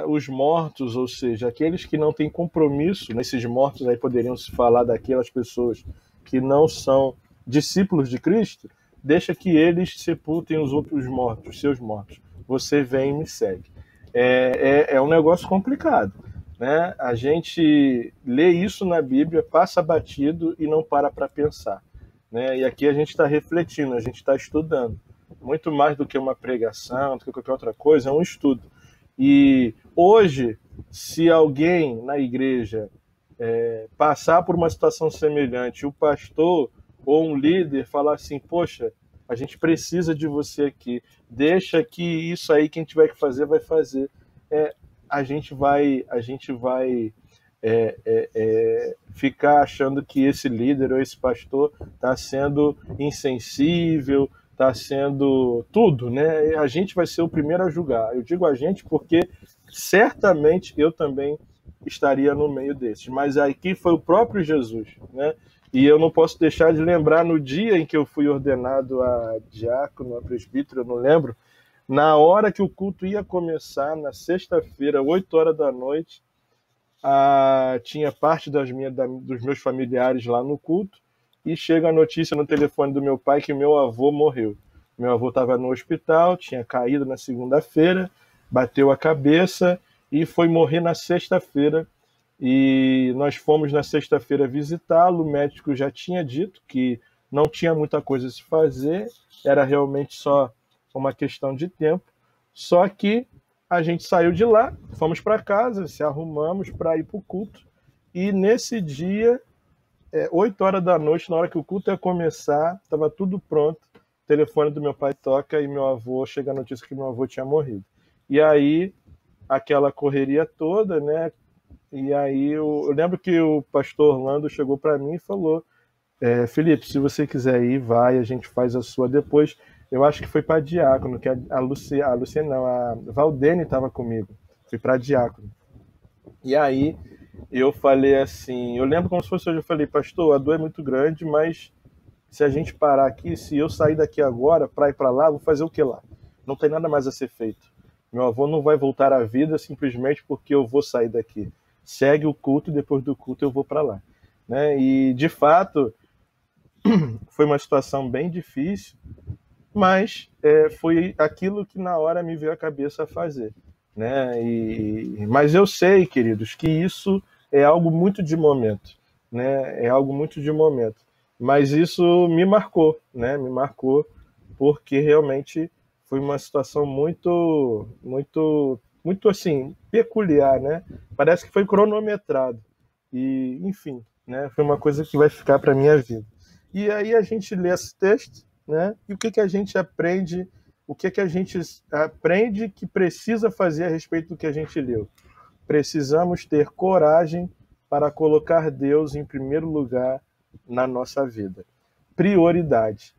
os mortos, ou seja, aqueles que não têm compromisso, nesses mortos aí poderiam se falar daquelas pessoas que não são discípulos de Cristo, deixa que eles sepultem os outros mortos, seus mortos. Você vem e me segue. É um negócio complicado, né? A gente lê isso na Bíblia, passa batido e não para pensar, né? E aqui a gente está refletindo, a gente está estudando. Muito mais do que uma pregação, do que qualquer outra coisa, é um estudo. E hoje, se alguém na igreja passar por uma situação semelhante, o pastor ou um líder falar assim, poxa, a gente precisa de você aqui, deixa que isso aí quem tiver que fazer, vai fazer. A gente vai ficar achando que esse líder ou esse pastor está sendo insensível, está sendo tudo, né? A gente vai ser o primeiro a julgar. Eu digo a gente porque certamente eu também estaria no meio desses. Mas aqui foi o próprio Jesus, né? E eu não posso deixar de lembrar no dia em que eu fui ordenado a diácono, a presbítero, eu não lembro, na hora que o culto ia começar, na sexta-feira, 8 horas da noite, tinha parte dos meus familiares lá no culto, e chega a notícia no telefone do meu pai que meu avô morreu. Meu avô estava no hospital, tinha caído na segunda-feira, bateu a cabeça e foi morrer na sexta-feira. E nós fomos na sexta-feira visitá-lo, o médico já tinha dito que não tinha muita coisa a se fazer, era realmente só uma questão de tempo. Só que a gente saiu de lá, fomos para casa, se arrumamos para ir para o culto, e nesse dia, 8 horas da noite, na hora que o culto ia começar, estava tudo pronto, o telefone do meu pai toca e meu avô, chega a notícia que meu avô tinha morrido. E aí, aquela correria toda, né? E aí eu lembro que o pastor Orlando chegou para mim e falou: Felipe, se você quiser ir, vai, a gente faz a sua depois. Eu acho que foi para diácono, que a Luciana não, a Valdene estava comigo. Fui para diácono. E aí eu falei assim, eu lembro como se fosse hoje, eu falei: pastor, a dor é muito grande, mas se a gente parar aqui, se eu sair daqui agora para ir para lá, vou fazer o que lá? Não tem nada mais a ser feito. Meu avô não vai voltar à vida simplesmente porque eu vou sair daqui. Segue o culto e depois do culto eu vou para lá. Né? E, de fato, foi uma situação bem difícil, mas foi aquilo que na hora me veio à cabeça a fazer. Né? Mas eu sei, queridos, que isso é algo muito de momento. Né? É algo muito de momento. Mas isso me marcou, né? Me marcou porque realmente foi uma situação muito, muito, muito assim, peculiar, né? Parece que foi cronometrado. E, enfim, né? Foi uma coisa que vai ficar para minha vida. E aí a gente lê esse texto, né? E o que a gente aprende, o que a gente aprende que precisa fazer a respeito do que a gente leu? Precisamos ter coragem para colocar Deus em primeiro lugar na nossa vida. Prioridade.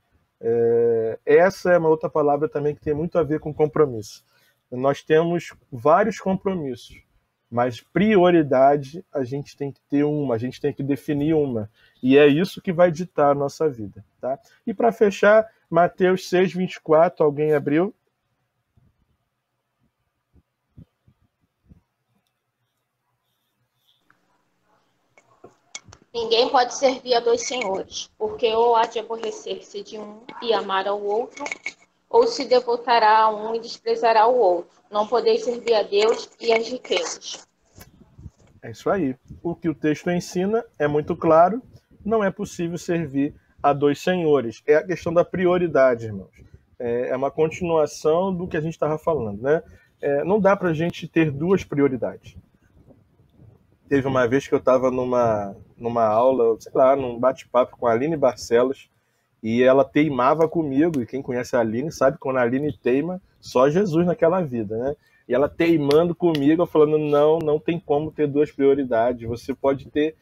Essa é uma outra palavra também que tem muito a ver com compromisso. Nós temos vários compromissos, mas prioridade a gente tem que ter uma, a gente tem que definir uma. E é isso que vai ditar a nossa vida. Tá? E para fechar, Mateus 6:24, alguém abriu? Ninguém pode servir a dois senhores, porque ou há de aborrecer-se de um e amar ao outro, ou se devotará a um e desprezará o outro. Não podeis servir a Deus e às riquezas. É isso aí. O que o texto ensina é muito claro. Não é possível servir a dois senhores. É a questão da prioridade, irmãos. É uma continuação do que a gente estava falando, né? Não dá para a gente ter duas prioridades. Teve uma vez que eu estava numa aula, sei lá, num bate-papo com a Aline Barcelos, e ela teimava comigo, e quem conhece a Aline sabe que quando a Aline teima, só Jesus naquela vida, né? E ela teimando comigo, falando: não tem como ter duas prioridades, você pode ter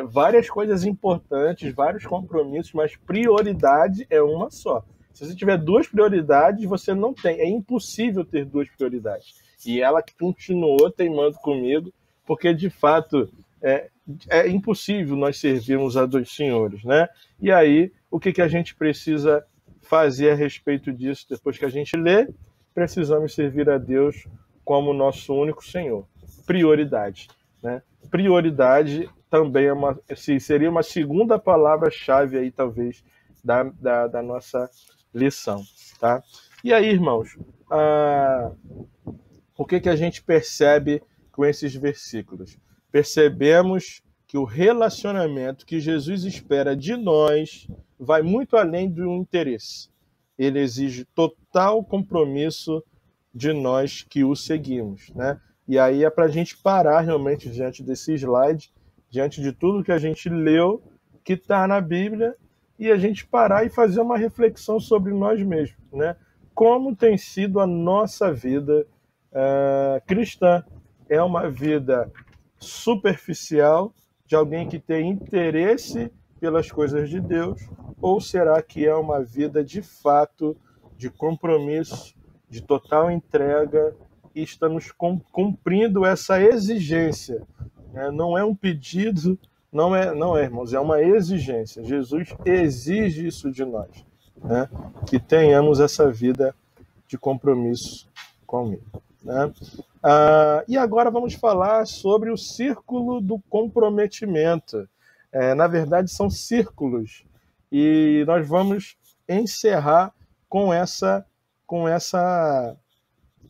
várias coisas importantes, vários compromissos, mas prioridade é uma só. Se você tiver duas prioridades, você não tem, é impossível ter duas prioridades. E ela continuou teimando comigo, porque de fato é impossível nós servirmos a dois senhores, né? E aí, o que a gente precisa fazer a respeito disso depois que a gente lê? Precisamos servir a Deus como nosso único Senhor. Prioridade, né? Prioridade também seria uma segunda palavra-chave aí, talvez, da nossa lição, tá? E aí, irmãos, o que a gente percebe com esses versículos? Percebemos que o relacionamento que Jesus espera de nós vai muito além do interesse. Ele exige total compromisso de nós que o seguimos, né? E aí é para a gente parar realmente diante desse slide, diante de tudo que a gente leu, que está na Bíblia, e a gente parar e fazer uma reflexão sobre nós mesmos, né? Como tem sido a nossa vida cristã? É uma vida superficial de alguém que tem interesse pelas coisas de Deus, ou será que é uma vida de fato de compromisso, de total entrega, e estamos cumprindo essa exigência? Não é um pedido, não é, irmãos, é uma exigência. Jesus exige isso de nós, né? Que tenhamos essa vida de compromisso com Ele, né? E agora vamos falar sobre o círculo do comprometimento. Na verdade, são círculos. E nós vamos encerrar com essa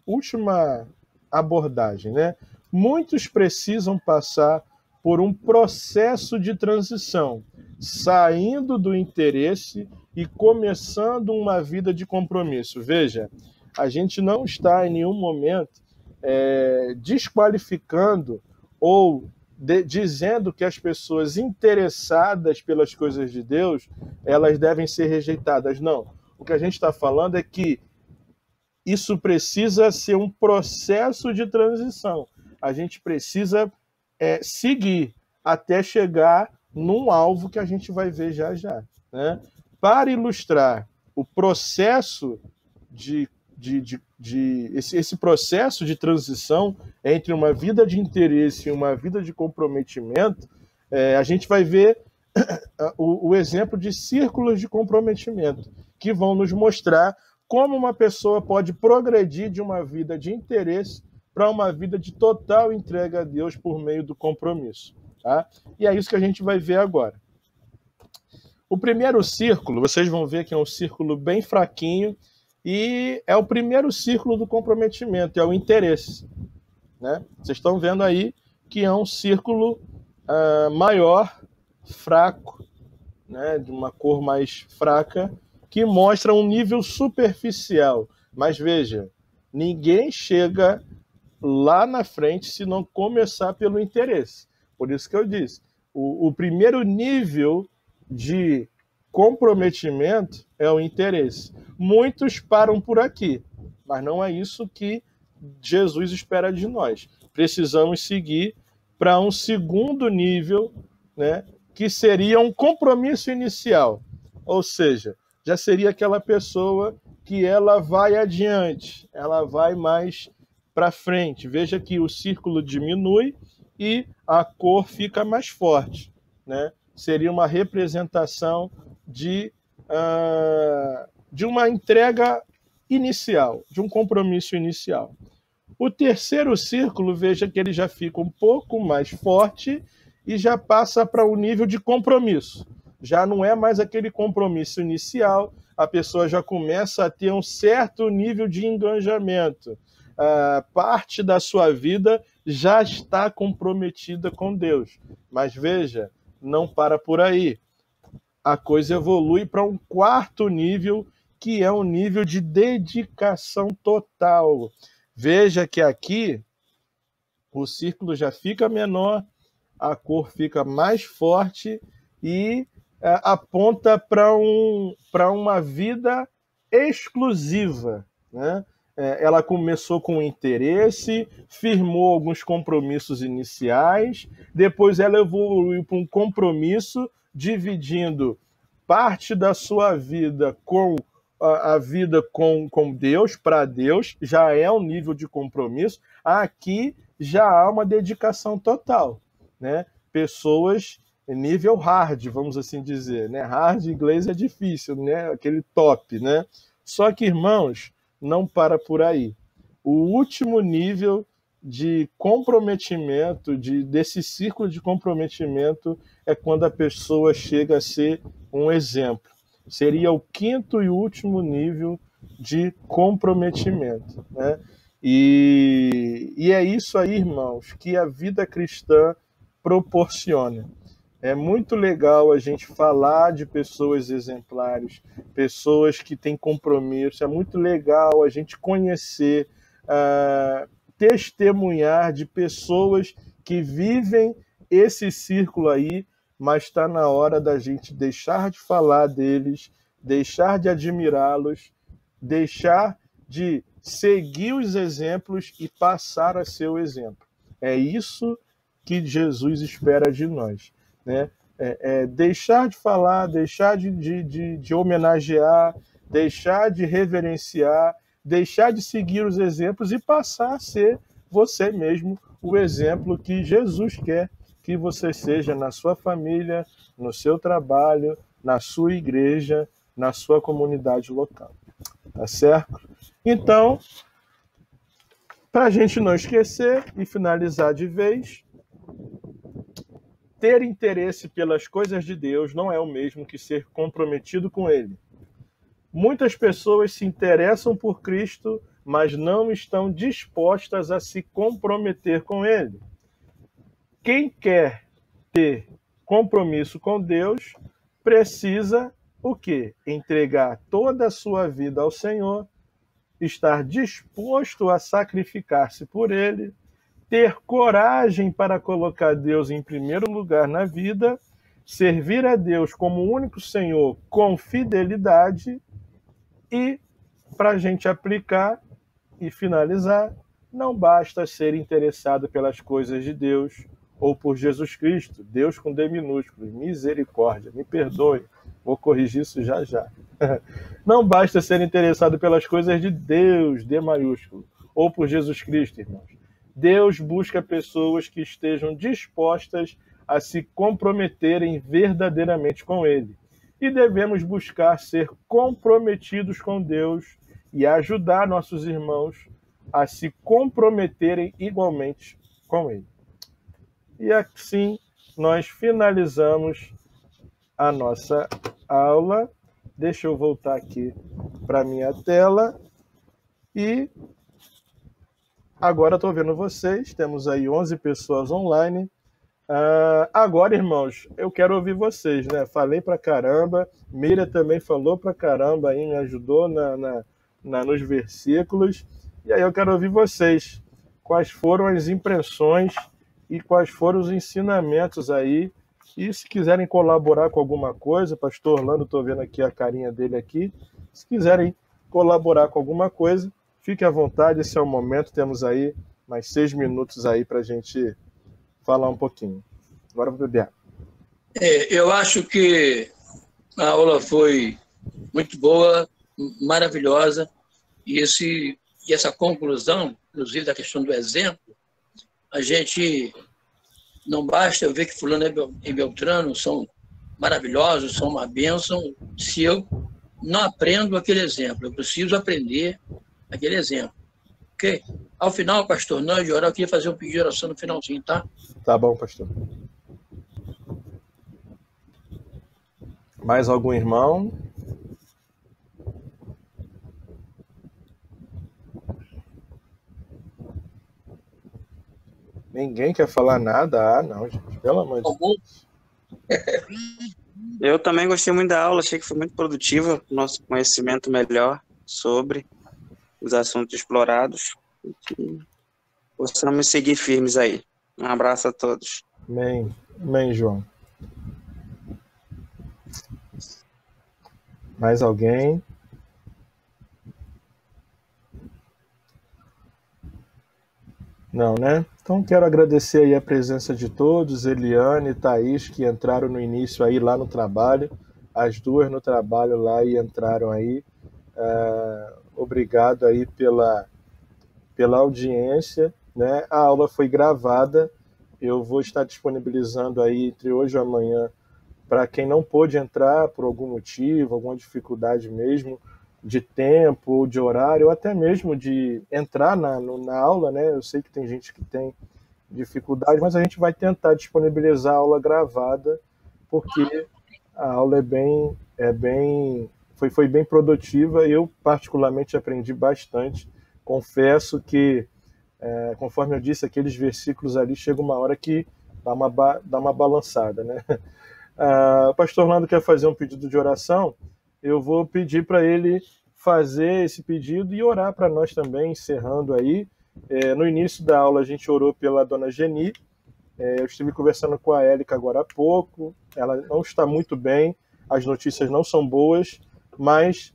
última abordagem, né? Muitos precisam passar por um processo de transição saindo do interesse e começando uma vida de compromisso. Veja, a gente não está em nenhum momento desqualificando ou dizendo que as pessoas interessadas pelas coisas de Deus, elas devem ser rejeitadas. Não. O que a gente está falando é que isso precisa ser um processo de transição. A gente precisa seguir até chegar num alvo que a gente vai ver já já, né? Para ilustrar o processo esse processo de transição entre uma vida de interesse e uma vida de comprometimento, a gente vai ver o exemplo de círculos de comprometimento, que vão nos mostrar como uma pessoa pode progredir de uma vida de interesse para uma vida de total entrega a Deus por meio do compromisso. Tá? E é isso que a gente vai ver agora. O primeiro círculo, vocês vão ver que é um círculo bem fraquinho, e é o primeiro círculo do comprometimento, é o interesse. Né? Vocês estão vendo aí que é um círculo maior, fraco, né? De uma cor mais fraca, que mostra um nível superficial. Mas veja, ninguém chega lá na frente se não começar pelo interesse. Por isso que eu disse, o primeiro nível de comprometimento é o interesse. Muitos param por aqui, mas não é isso que Jesus espera de nós. Precisamos seguir para um segundo nível, né, que seria um compromisso inicial. Ou seja, já seria aquela pessoa que ela vai adiante, ela vai mais para frente. Veja que o círculo diminui e a cor fica mais forte, né? Seria uma representação de uma entrega inicial, de um compromisso inicial. O terceiro círculo, veja que ele já fica um pouco mais forte e já passa para o nível de compromisso. Já não é mais aquele compromisso inicial, a pessoa já começa a ter um certo nível de engajamento. Parte da sua vida já está comprometida com Deus. Mas veja, não para por aí. A coisa evolui para um quarto nível, que é um nível de dedicação total. Veja que aqui o círculo já fica menor, a cor fica mais forte e aponta para uma vida exclusiva, né? Ela começou com interesse, firmou alguns compromissos iniciais, depois ela evoluiu para um compromisso, dividindo parte da sua vida com a vida com Deus, para Deus, já é um nível de compromisso. Aqui já há uma dedicação total, né? Pessoas nível hard, vamos assim dizer, né? Hard em inglês é difícil, né? Aquele top, né? Só que, irmãos, não para por aí. O último nível de comprometimento, desse círculo de comprometimento, é quando a pessoa chega a ser um exemplo. Seria o quinto e último nível de comprometimento, né? E é isso aí, irmãos, que a vida cristã proporciona. É muito legal a gente falar de pessoas exemplares, pessoas que têm compromisso. É muito legal a gente conhecer, testemunhar de pessoas que vivem esse círculo aí, mas está na hora da gente deixar de falar deles, deixar de admirá-los, deixar de seguir os exemplos e passar a ser o exemplo. É isso que Jesus espera de nós. Né? Deixar de falar, deixar de homenagear, deixar de reverenciar, deixar de seguir os exemplos e passar a ser você mesmo o exemplo que Jesus quer que você seja na sua família, no seu trabalho, na sua igreja, na sua comunidade local. Tá certo? Então, para a gente não esquecer e finalizar de vez, ter interesse pelas coisas de Deus não é o mesmo que ser comprometido com Ele. Muitas pessoas se interessam por Cristo, mas não estão dispostas a se comprometer com Ele. Quem quer ter compromisso com Deus precisa o quê? Entregar toda a sua vida ao Senhor, estar disposto a sacrificar-se por Ele, ter coragem para colocar Deus em primeiro lugar na vida, servir a Deus como único Senhor com fidelidade e, para a gente aplicar e finalizar, não basta ser interessado pelas coisas de Deus ou por Jesus Cristo, Deus com D minúsculo, misericórdia, me perdoe, vou corrigir isso já já. Não basta ser interessado pelas coisas de Deus, D maiúsculo, ou por Jesus Cristo, irmãos. Deus busca pessoas que estejam dispostas a se comprometerem verdadeiramente com Ele. E devemos buscar ser comprometidos com Deus e ajudar nossos irmãos a se comprometerem igualmente com Ele. E assim nós finalizamos a nossa aula. Deixa eu voltar aqui para a minha tela. E agora estou vendo vocês. Temos aí 11 pessoas online. Agora, irmãos, eu quero ouvir vocês, né? Falei pra caramba. Miriam também falou pra caramba aí, me ajudou nos versículos. E aí eu quero ouvir vocês. Quais foram as impressões e quais foram os ensinamentos aí? E se quiserem colaborar com alguma coisa, pastor Orlando, estou vendo aqui a carinha dele aqui. Se quiserem colaborar com alguma coisa, fique à vontade, esse é o momento. Temos aí mais 6 minutos aí para a gente falar um pouquinho. Agora vou beber. Eu acho que a aula foi muito boa, maravilhosa, e essa conclusão, inclusive da questão do exemplo, a gente não basta eu ver que fulano e Beltrano são maravilhosos, são uma bênção, se eu não aprendo aquele exemplo. Eu preciso aprender aquele exemplo. Ok? Ao final, pastor, nós de orar, eu queria fazer um pedido de oração no finalzinho, tá? Tá bom, pastor. Mais algum irmão? Ninguém quer falar nada? Ah, não, gente. Pelo amor de Deus. Eu também gostei muito da aula, achei que foi muito produtiva, nosso conhecimento melhor sobre os assuntos explorados. Possamos seguir firmes aí. Um abraço a todos. Amém. Amém, João. Mais alguém? Não, né? Então quero agradecer aí a presença de todos, Eliane e Thaís, que entraram no início aí lá no trabalho, as duas no trabalho lá e entraram aí. Obrigado aí pela audiência, né? A aula foi gravada, eu vou estar disponibilizando aí entre hoje e amanhã para quem não pôde entrar por algum motivo, alguma dificuldade mesmo, de tempo ou de horário, ou até mesmo de entrar na aula, né? Eu sei que tem gente que tem dificuldade, mas a gente vai tentar disponibilizar a aula gravada, porque a aula foi bem produtiva. Eu particularmente aprendi bastante. Confesso que, conforme eu disse, aqueles versículos ali, chega uma hora que dá uma balançada, né? O pastor Orlando quer fazer um pedido de oração. Eu vou pedir para ele fazer esse pedido e orar para nós também, encerrando aí. No início da aula a gente orou pela dona Geni. Eu estive conversando com a Élica agora há pouco. Ela não está muito bem, as notícias não são boas, mas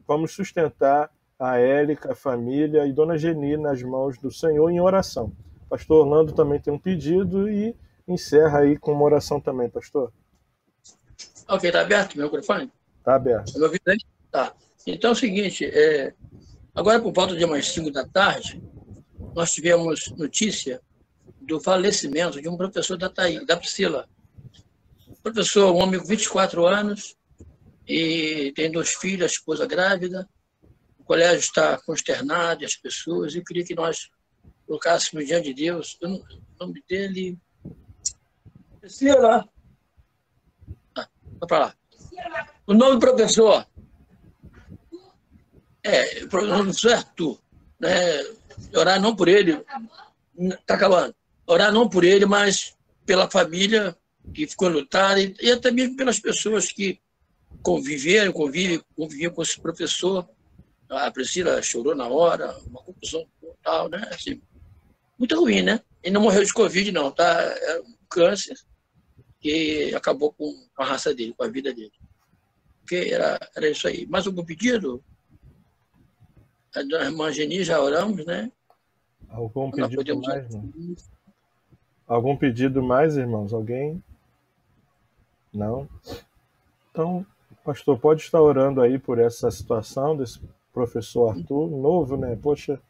vamos sustentar a Élica, a família e dona Geni nas mãos do Senhor em oração. Pastor Orlando também tem um pedido e encerra aí com uma oração também, pastor. Ok, está aberto o meu microfone? Está aberto. Está me ouvindo aí? Tá. Então é o seguinte, agora por volta de umas 5 da tarde, nós tivemos notícia do falecimento de um professor da Priscila. Professor, um homem com 24 anos, e tem 2 filhos, a esposa grávida. O colégio está consternado, e as pessoas, e eu queria que nós colocássemos diante de Deus, o nome dele... Priscila! Vai para lá. O nome do professor o professor Arthur, né? Orar não por ele, está acabando. Orar não por ele, mas pela família que ficou lutada, e até mesmo pelas pessoas que conviviam com esse professor. A Priscila chorou na hora, uma confusão total, né? Assim, muito ruim, né? E não morreu de Covid, não, tá? É um câncer que acabou com a raça dele, com a vida dele. Porque era isso aí. Mais algum pedido? A dona irmã Geni, já oramos, né? Algum pedido mais, não? Algum pedido mais, irmãos? Alguém? Não? Então, pastor, pode estar orando aí por essa situação desse professor Arthur, novo, né? Poxa.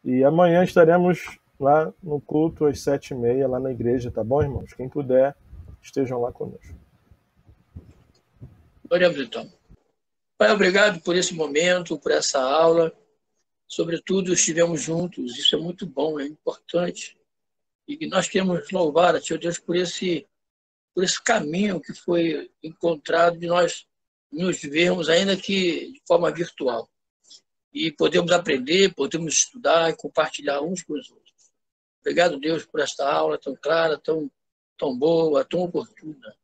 E amanhã estaremos lá no culto às 7h30, lá na igreja, tá bom, irmãos? Quem puder, estejam lá conosco. Oremos então. Pai, obrigado por esse momento, por essa aula. Sobretudo, estivemos juntos. Isso é muito bom, é importante. E nós queremos louvar a Ti, Deus, por esse caminho que foi encontrado de nós nos vermos, ainda que de forma virtual. E podemos aprender, podemos estudar e compartilhar uns com os outros. Obrigado, Deus, por esta aula tão clara, tão boa, tão oportuna.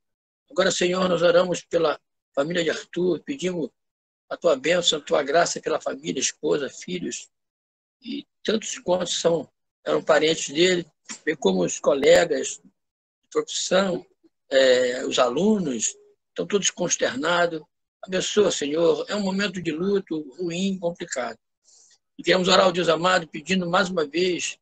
Agora, Senhor, nós oramos pela família de Arthur, pedimos a Tua bênção, a Tua graça pela família, esposa, filhos, e tantos quantos eram parentes dele, bem como os colegas de profissão, os alunos, estão todos consternados. Abençoa, Senhor. É um momento de luto ruim, complicado. E queremos orar ao Deus amado, pedindo mais uma vez,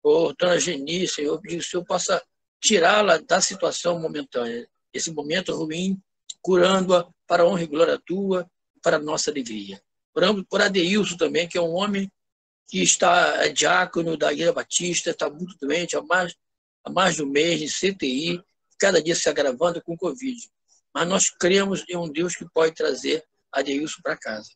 por dona Geni, Senhor, pedindo que o Senhor possa tirá-la da situação momentânea, esse momento ruim, curando-a para a honra e glória tua, para a nossa alegria. Oramos por Adeilson também, que é um homem que está diácono da Igreja Batista, está muito doente há mais de um mês em CTI, cada dia se agravando com Covid. Mas nós cremos em um Deus que pode trazer Adeilson para casa.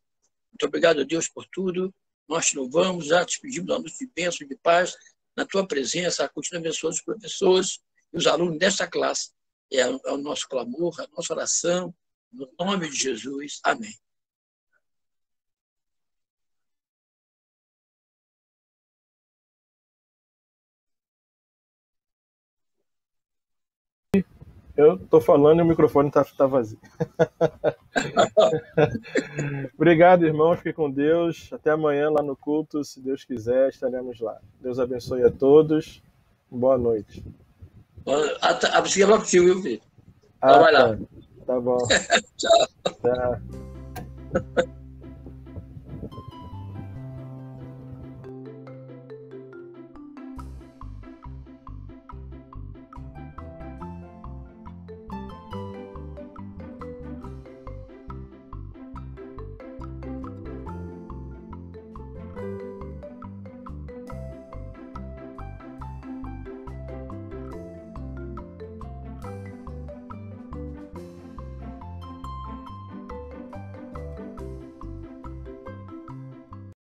Muito obrigado, Deus, por tudo. Nós te louvamos, já te pedimos uma noite de bênção e de paz na tua presença. Continua abençoando os professores e os alunos desta classe. É o nosso clamor, a nossa oração, no nome de Jesus. Amém. Eu estou falando e o microfone tá vazio. Obrigado, irmãos. Fiquem com Deus. Até amanhã lá no culto. Se Deus quiser, estaremos lá. Deus abençoe a todos. Boa noite. A Priscila é contigo, viu, filho? Vai lá. Tá bom. Tchau. Tchau.